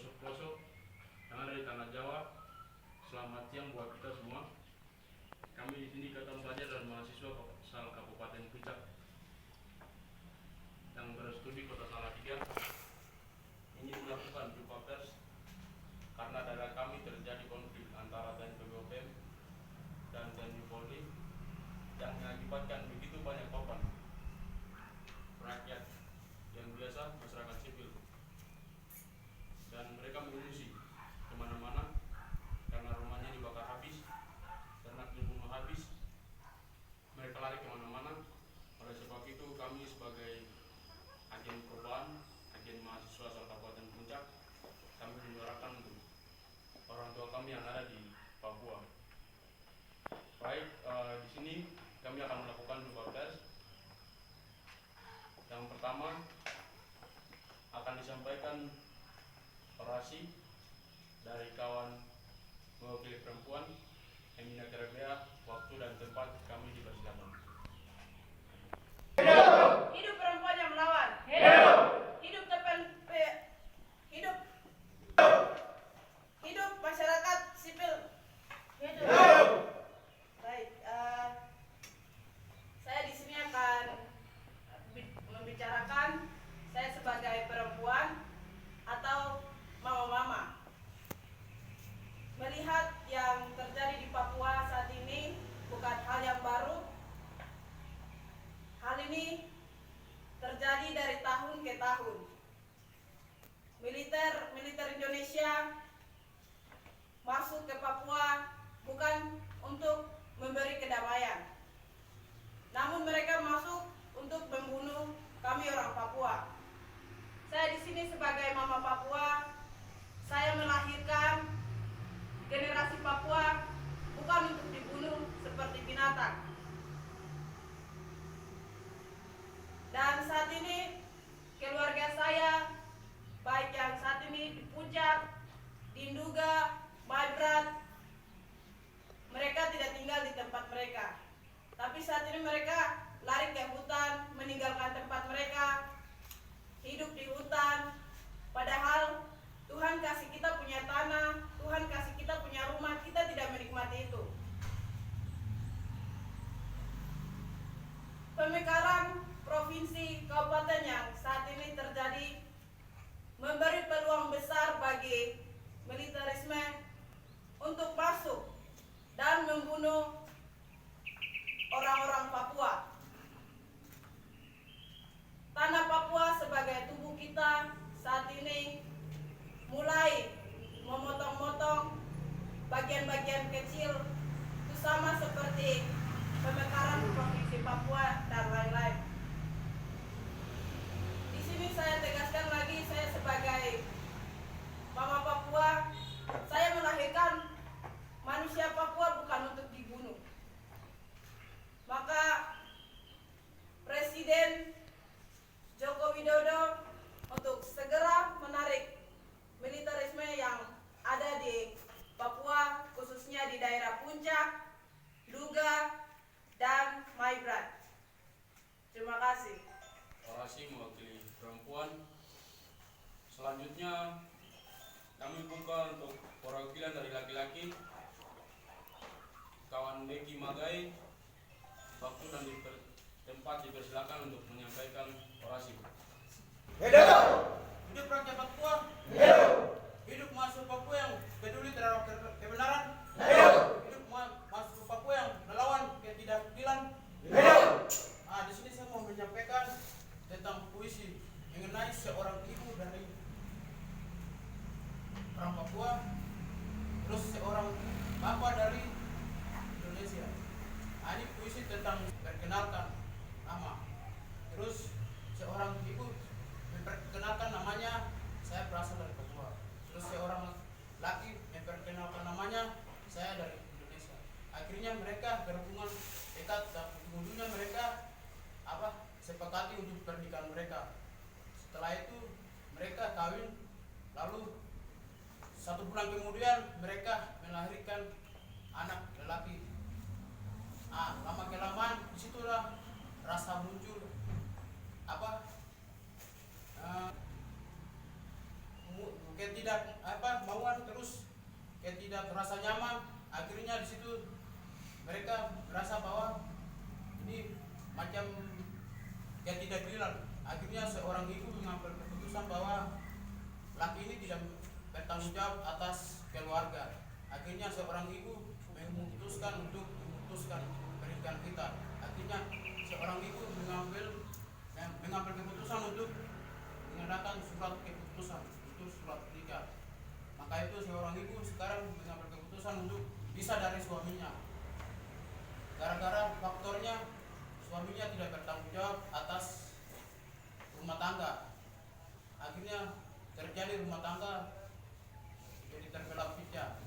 pelosok-pelosok yang ada di tanah Jawa. Selamat siang buat kita semua. Kami di sini ketua pelajar dan mahasiswa Kabupaten Puncak yang berstudi Kota Salatiga ini melakukan jumpa pers karena daerah kami terjadi konflik antara TNI PBOPM dan TNI Polri yang mengakibatkan begitu banyak korban rakyat yang biasa, masyarakat sipil, dan mereka mengungsi kemana-mana karena rumahnya dibakar habis, ternak dibunuh habis, mereka lari kemana-mana. Oleh sebab itu kami sebagai agen perubahan, agen mahasiswa asal Kabupaten Puncak, kami menyuarakan untuk orang tua kami yang ada di Papua. Baik, di sini kami akan melakukan jumpa pers. Yang pertama akan disampaikan orasi dari kawan mewakili perempuan Emina Kerebea. Waktu dan tempat kami dipersilakan. Hidup perempuan yang melawan. Hidup hidup hidup masyarakat sipil. Baik, saya di sini akan membicarakan saya sebagai perempuan atau mama-mama. Melihat yang terjadi di Papua saat ini bukan hal yang baru. Hal ini terjadi dari tahun ke tahun. Militer Indonesia masuk ke Papua bukan untuk memberi kedamaian, namun mereka masuk untuk membunuh kami orang Papua. Saya di sini sebagai mama Papua, saya melahirkan generasi Papua bukan untuk dibunuh seperti binatang. Dan saat ini keluarga saya, baik yang saat ini di Puncak, di Nduga, Maibrat, mereka tidak tinggal di tempat mereka. Tapi saat ini mereka lari ke hutan, meninggalkan tempat mereka, hidup di hutan. Padahal Tuhan kasih kita punya tanah, Tuhan kasih kita punya rumah, kita tidak menikmati itu. Pemekaran provinsi kabupaten yang saat ini terjadi memberi peluang besar bagi militerisme untuk masuk dan membunuh orang-orang Papua. Tanah Papua sebagai tubuh kita saat ini mulai memotong-motong bagian-bagian kecil, itu sama seperti pemekaran provinsi Papua dan lain-lain. Di sini saya tegaskan lagi, saya sebagai mama Papua, saya melahirkan manusia Papua bukan untuk dibunuh. Maka Presiden Joko Widodo untuk segera menarik militerisme yang ada di Papua, khususnya di daerah Puncak, Nduga, dan Maibrat. Terima kasih. Orasi mewakili perempuan. Selanjutnya kami buka untuk perwakilan dari laki-laki. Kawan Beki Magai, waktu dan tempat dipersilakan untuk menyampaikan orasi. Hidup rakyat Papua. Hidup mahasiswa Papua yang peduli terhadap kebenaran. Hidup mahasiswa Papua yang melawan ketidakadilan. Di sini saya mau menyampaikan tentang puisi mengenai seorang ibu dari orang Papua, terus seorang bapak dari Indonesia. Ini puisi tentang perkenalkan nama. Terus seorang ibu memperkenalkan namanya, saya berasal dari Papua. Terus seorang laki memperkenalkan namanya, saya dari Indonesia. Akhirnya mereka berhubungan dekat dan ujungnya mereka sepakati untuk pernikahan mereka. Setelah itu mereka kawin, lalu 1 bulan kemudian mereka melahirkan anak lelaki. Lama kelamaan disitulah rasa muncul ketidakmauan terus tidak merasa nyaman, akhirnya di situ mereka merasa bahwa ini macam ketidakadilan. Akhirnya seorang ibu mengambil keputusan bahwa laki ini tidak bertanggung jawab atas keluarga. Akhirnya seorang ibu memutuskan berikan kita. Akhirnya seorang ibu mengambil keputusan untuk mengadakan surat keputusan untuk surat nikah. Maka itu seorang ibu sekarang mengambil keputusan untuk pisah dari suaminya. Gara-gara faktornya suaminya tidak bertanggung jawab atas rumah tangga. Akhirnya terjadi rumah tangga jadi terbelah pecah.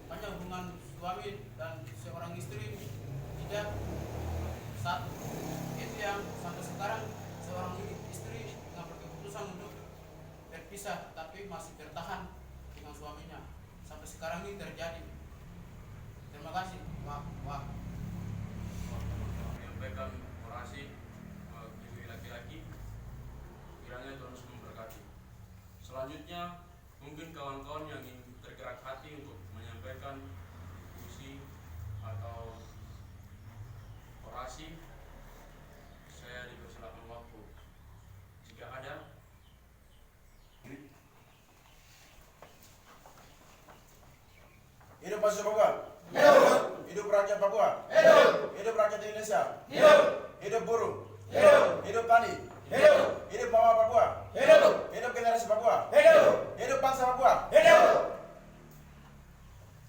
Makanya hubungan suami dan seorang istri tidak satu. Itu yang sampai sekarang seorang istri mengambil keputusan untuk berpisah, tapi masih bertahan dengan suaminya. Sampai sekarang ini terjadi. Terima kasih. Wah. Menyampaikan orasi bagi laki-laki, kiranya Tuhan Yesus memberkati. Selanjutnya mungkin kawan-kawan yang ingin tergerak hati untuk menyampaikan puisi atau orasi, saya dipersilakan waktu. Jika ada. Hidup mahasiswa Papua. Hidup. Hidup rakyat Papua. Hidup. Hidup rakyat Indonesia. Hidup. Hidup buruh. Hidup. Hidup tani. Hidup. Hidup mama Papua. Hidup. Hidup generasi Papua. Hidup. Hidup bangsa Papua. Hidup.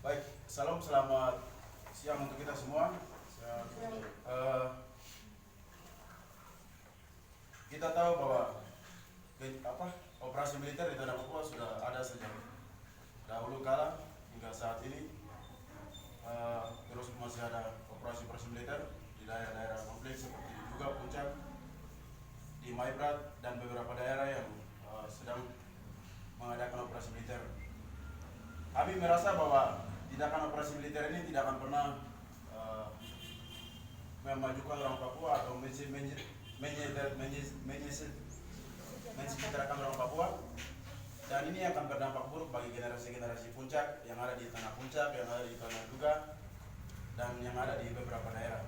Baik, salam selamat siang untuk kita semua. Kita tahu bahwa operasi militer di tanah Papua sudah ada sejak dahulu kala hingga saat ini. Terus masih ada operasi militer di daerah-daerah konflik seperti juga Puncak, di Maibrat dan beberapa daerah yang sedang mengadakan operasi militer. Kami merasa bahwa tindakan operasi militer ini tidak akan pernah memajukan orang Papua atau mensejahterakan orang Papua, dan ini akan berdampak buruk bagi generasi-generasi Puncak yang ada di tanah Puncak, yang ada di tanah Duga, dan yang ada di beberapa daerah.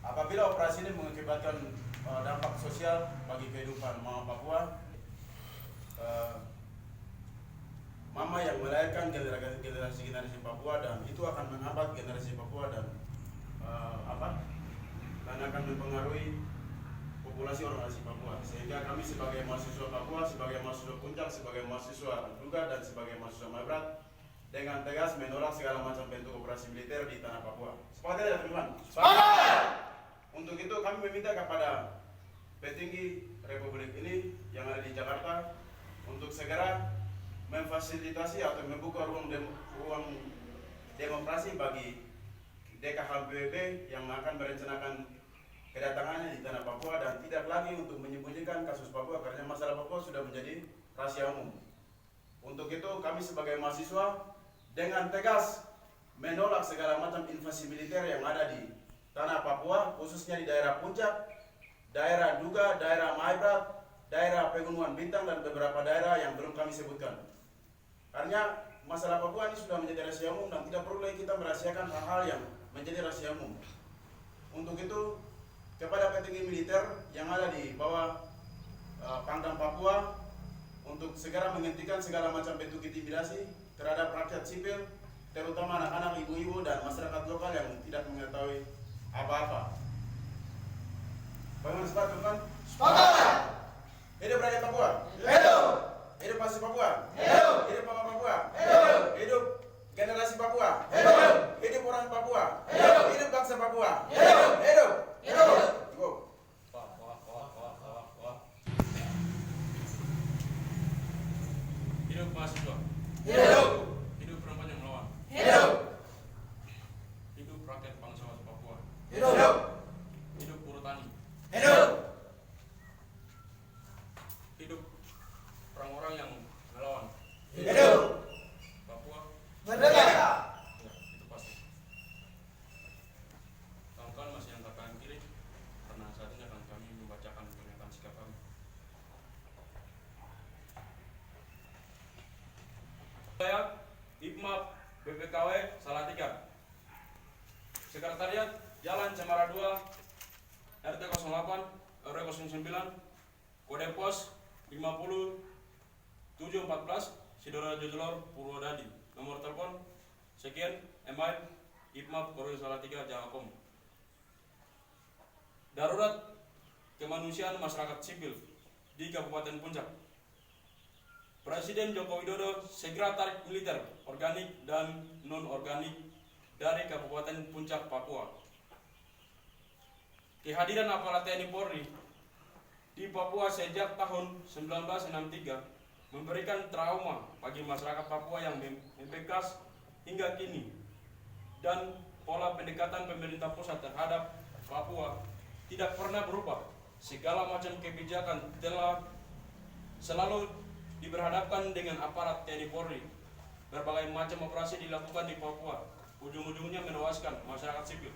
Apabila operasi ini mengakibatkan dampak sosial bagi kehidupan mama Papua, mama yang melahirkan generasi Papua, dan itu akan menghambat generasi Papua dan akan mempengaruhi populasi orang asli Papua. Sehingga kami sebagai mahasiswa Papua, sebagai mahasiswa Puncak, sebagai mahasiswa Duga, dan sebagai mahasiswa Maibrat dengan tegas menolak segala macam bentuk operasi militer di tanah Papua. Sepakat tidak, teman-teman? Sepakat. Untuk itu kami meminta kepada petinggi Republik ini yang ada di Jakarta untuk segera memfasilitasi atau membuka ruang demokrasi bagi DKHBP yang akan merencanakan kedatangannya di tanah Papua, dan tidak lagi untuk menyembunyikan kasus Papua, karena masalah Papua sudah menjadi rahasia umum. Untuk itu kami sebagai mahasiswa dengan tegas menolak segala macam invasi militer yang ada di tanah Papua, khususnya di daerah Puncak, daerah Duga, daerah Maibrat, daerah Pegunungan Bintang, dan beberapa daerah yang belum kami sebutkan. Karena masalah Papua ini sudah menjadi rahasia umum dan tidak perlu lagi kita merahasiakan hal-hal yang menjadi rahasia umum. Untuk itu, kepada petinggi militer yang ada di bawah Pangdam Papua untuk segera menghentikan segala macam bentuk intimidasi terhadap rakyat sipil, terutama anak-anak, ibu-ibu, dan masyarakat lokal yang tidak mengetahui apa-apa. Bagaimana sepakat, teman-teman? Sepakat. Hidup rakyat Papua. Hidup. Hidup mahasiswa Papua. Hidup. Hidup mama Papua. Hidup. Hidup generasi Papua. Hidup. Hidup orang Papua. Hidup. Hidup bangsa Papua. Hidup. Hidup. Hidup. Go. Hidup mahasiswa. Hidup. Hidup perempuan yang melawan. Hidup. Hidup rakyat bangsa Papua. Hidup. Hidup buruh tani. Hidup. Hidup orang-orang yang melawan. Hidup. Papua. Merdeka. Ya, itu pasti. Kawan-kawan masih angkat tangan kiri, karena saat ini akan kami membacakan pernyataan sikap kami. kode pos 50714 Sidoarjo Jolor Purwodadi. Nomor telepon sekian, email IPMAP Korwil Salatiga Jawakom. Darurat kemanusiaan masyarakat sipil di Kabupaten Puncak. Presiden Joko Widodo segera tarik militer organik dan non-organik dari Kabupaten Puncak, Papua. Kehadiran aparat TNI Polri di Papua sejak tahun 1963 memberikan trauma bagi masyarakat Papua yang membekas hingga kini, dan pola pendekatan pemerintah pusat terhadap Papua tidak pernah berubah. Segala macam kebijakan telah selalu diberhadapkan dengan aparat TNI Polri. Berbagai macam operasi dilakukan di Papua, ujung-ujungnya menewaskan masyarakat sipil,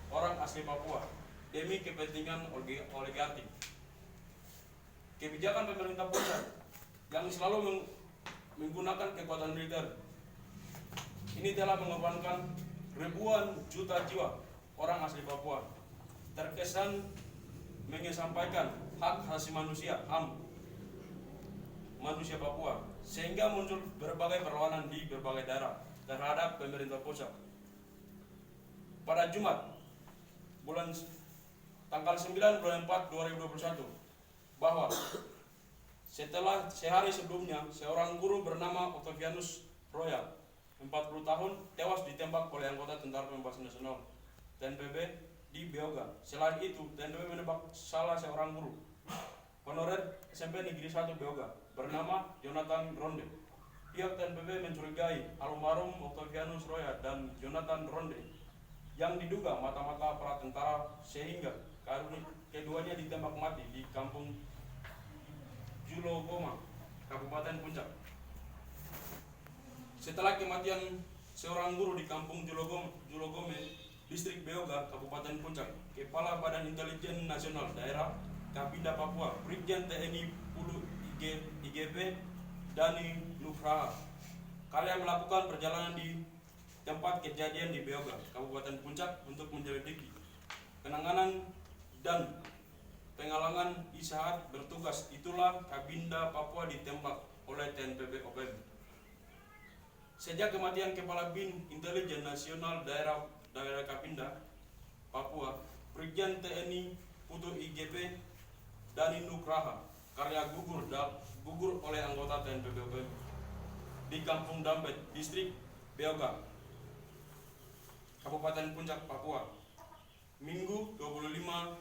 orang asli Papua, demi kepentingan oligarki. Kebijakan pemerintah pusat yang selalu menggunakan kekuatan militer ini telah mengorbankan ribuan juta jiwa orang asli Papua, terkesan mengesampaikan hak asasi manusia HAM manusia Papua, sehingga muncul berbagai perlawanan di berbagai daerah terhadap pemerintah pusat. Pada Jumat tanggal 9 bulan 4 2021, bahwa setelah sehari sebelumnya seorang guru bernama Octavianus Royal, 40 tahun, tewas ditembak oleh anggota Tentara Pembebasan Nasional TNPB di Beoga. Selain itu, TNPB menembak salah seorang guru honorer SMP Negeri 1 Beoga bernama Jonathan Ronde. Pihak TNPB mencurigai almarhum Octavianus Royal dan Jonathan Ronde yang diduga mata-mata aparat tentara, sehingga keduanya ditembak mati di Kampung Julogoma, Kabupaten Puncak. Setelah kematian seorang guru di Kampung Julogome, Distrik Beoga, Kabupaten Puncak, Kepala Badan Intelijen Nasional Daerah Kabinda Papua, Brigjen TNI Pulu IGP Dani Nugraha, kalian melakukan perjalanan di tempat kejadian di Beoga, Kabupaten Puncak untuk menyelidiki penanganan dan penghalangan di saat bertugas. Itulah Kabinda Papua ditembak oleh TNPB OPM. Sejak kematian Kepala BIN Intelijen Nasional Daerah Kabinda Papua, Brigjen TNI Putu IGP Dani Nugraha, karya gugur oleh anggota TNPB OPM di Kampung Dambet, Distrik Beoga, Kabupaten Puncak, Papua, Minggu 25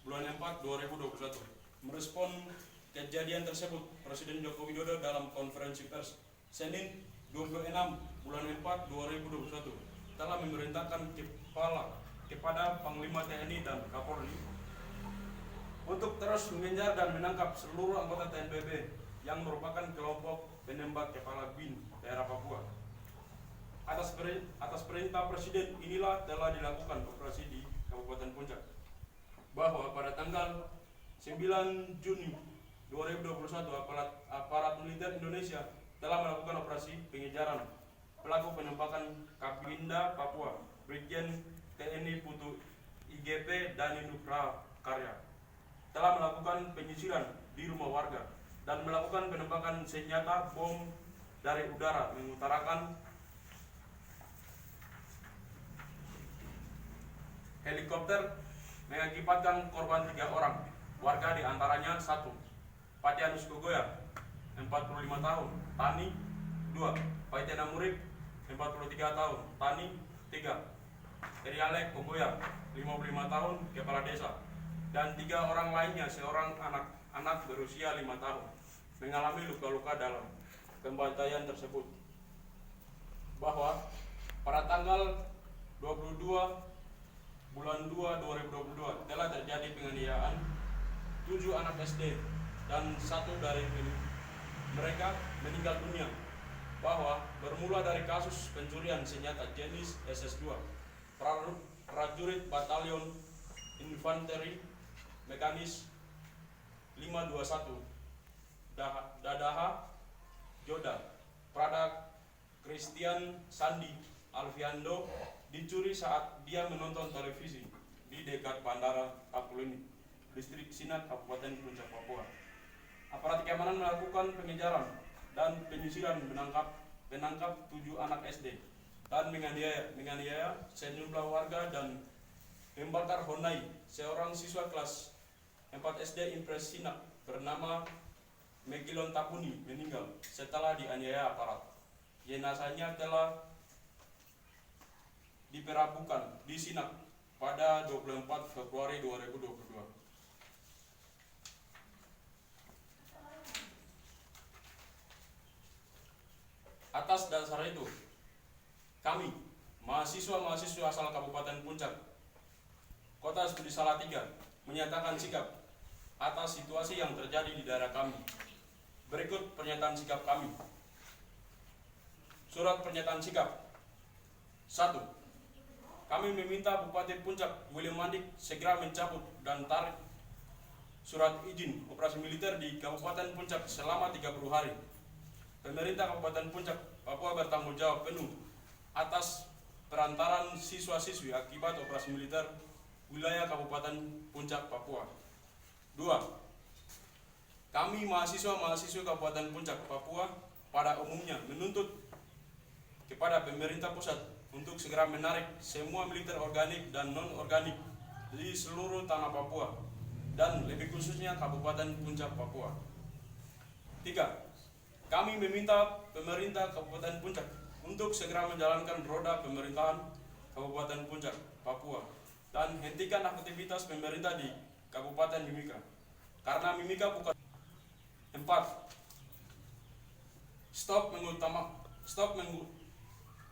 bulan 4 2021. Merespon kejadian tersebut, Presiden Joko Widodo dalam konferensi pers Senin 26 bulan 4 2021 telah memerintahkan kepada Panglima TNI dan Kapolri untuk terus mengejar dan menangkap seluruh anggota TNPB yang merupakan kelompok penembak kepala BIN daerah Papua. Atas perintah Presiden inilah telah dilakukan operasi di Kabupaten Puncak, bahwa pada tanggal 9 Juni 2021 aparat militer Indonesia telah melakukan operasi pengejaran pelaku penembakan Kabinda Papua, Brigjen TNI Putu IGP Dani Nugraha karya, telah melakukan penyisiran di rumah warga dan melakukan penembakan senjata bom dari udara, mengutarakan helikopter mengakibatkan korban 3 orang warga, diantaranya 1 Patianus Gogoya 45 tahun, Tani 2, Paitena Murik 43 tahun, Tani 3, Erialek Gogoya 55 tahun, kepala desa, dan 3 orang lainnya, seorang anak berusia 5 tahun, mengalami luka-luka dalam pembantaian tersebut. Bahwa pada tanggal 22 bulan 2 2022 telah terjadi penganiayaan 7 anak SD dan 1 dari mereka meninggal dunia, bahwa bermula dari kasus pencurian senjata jenis SS2 prajurit Batalion Infanteri Mekanis 521 Dadaha Joda Prada Christian Sandi Alfiando dicuri saat dia menonton televisi di dekat Bandara Kapulini. Distrik Sinak, Kabupaten Puncak, Papua. Aparat keamanan melakukan pengejaran dan penyisiran menangkap 7 anak SD dan menganiaya sejumlah warga dan membakar Honai, seorang siswa kelas 4 SD Impres Sinak bernama Megilon Tapuni meninggal setelah dianiaya aparat. Jenazahnya telah diperabukan di Sinak pada 24 Februari 2022. Atas dasar itu, kami, mahasiswa-mahasiswa asal Kabupaten Puncak, Kota Studi Salatiga, menyatakan sikap atas situasi yang terjadi di daerah kami. Berikut pernyataan sikap kami. Surat pernyataan sikap. 1. Kami meminta Bupati Puncak William Mandik segera mencabut dan tarik surat izin operasi militer di Kabupaten Puncak selama 30 hari. Pemerintah Kabupaten Puncak, Papua bertanggung jawab penuh atas perantaran siswa-siswi akibat operasi militer wilayah Kabupaten Puncak, Papua. 2. Kami mahasiswa-mahasiswi Kabupaten Puncak, Papua pada umumnya menuntut kepada pemerintah pusat untuk segera menarik semua militer organik dan non-organik di seluruh tanah Papua dan lebih khususnya Kabupaten Puncak, Papua. 3. Kami meminta pemerintah Kabupaten Puncak untuk segera menjalankan roda pemerintahan Kabupaten Puncak, Papua dan hentikan aktivitas pemerintah di Kabupaten Mimika karena Mimika bukan. 4. Stop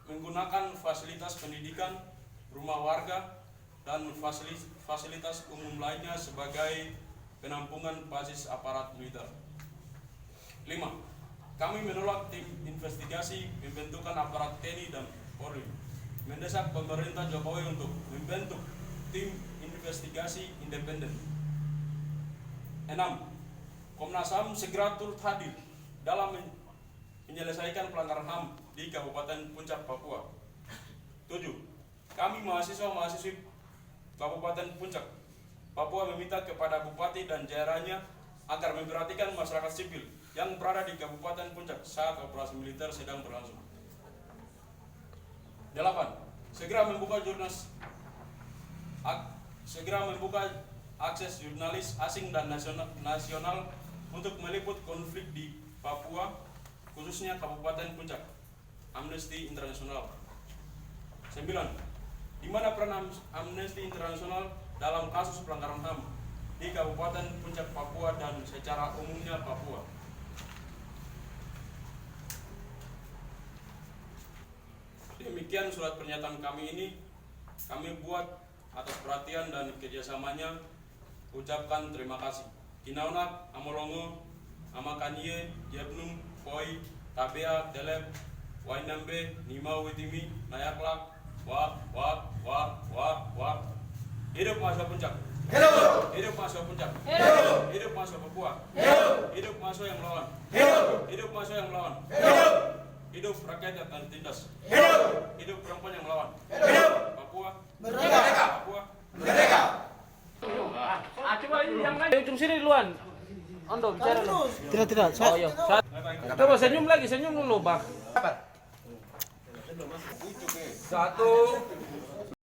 menggunakan fasilitas pendidikan, rumah warga, dan fasilitas umum lainnya sebagai penampungan basis aparat militer. 5. Kami menolak tim investigasi pembentukan aparat TNI dan Polri, mendesak pemerintah Jokowi untuk membentuk tim investigasi independen. 6. Komnas HAM segera turut hadir dalam menyelesaikan pelanggaran HAM di Kabupaten Puncak, Papua. 7. Kami mahasiswa-mahasiswi Kabupaten Puncak, Papua meminta kepada Bupati dan jajarannya agar memperhatikan masyarakat sipil yang berada di Kabupaten Puncak saat operasi militer sedang berlangsung. 8. Segera membuka akses jurnalis asing dan nasional untuk meliput konflik di Papua, khususnya Kabupaten Puncak. Amnesty International. 9. Di mana peran Amnesty International dalam kasus pelanggaran HAM di Kabupaten Puncak, Papua dan secara umumnya Papua. Demikian surat pernyataan kami ini kami buat atas perhatian dan kerjasamanya. Ucapkan terima kasih. Kinaunak, Amolongo, Amakanye, Jebnum, Koi, Tabea, Telep, Wainambe, Nimau Witimi, Nayaklak, Wak. Hidup mahasiswa Puncak. Hidup! Hidup mahasiswa Puncak. Hidup! Hidup mahasiswa Papua. Hidup! Hidup mahasiswa yang melawan. Hidup! Hidup mahasiswa yang melawan. Hidup! Hidup rakyat yang tertindas. Hidup! Hidup perempuan yang melawan. Hidup! Papua. Merdeka! Papua. Merdeka! Coba ini yang lain ujung sini duluan. Ondo bicara lu. Tidak. Oh iya. Coba senyum lagi, senyum dulu, Bang. 1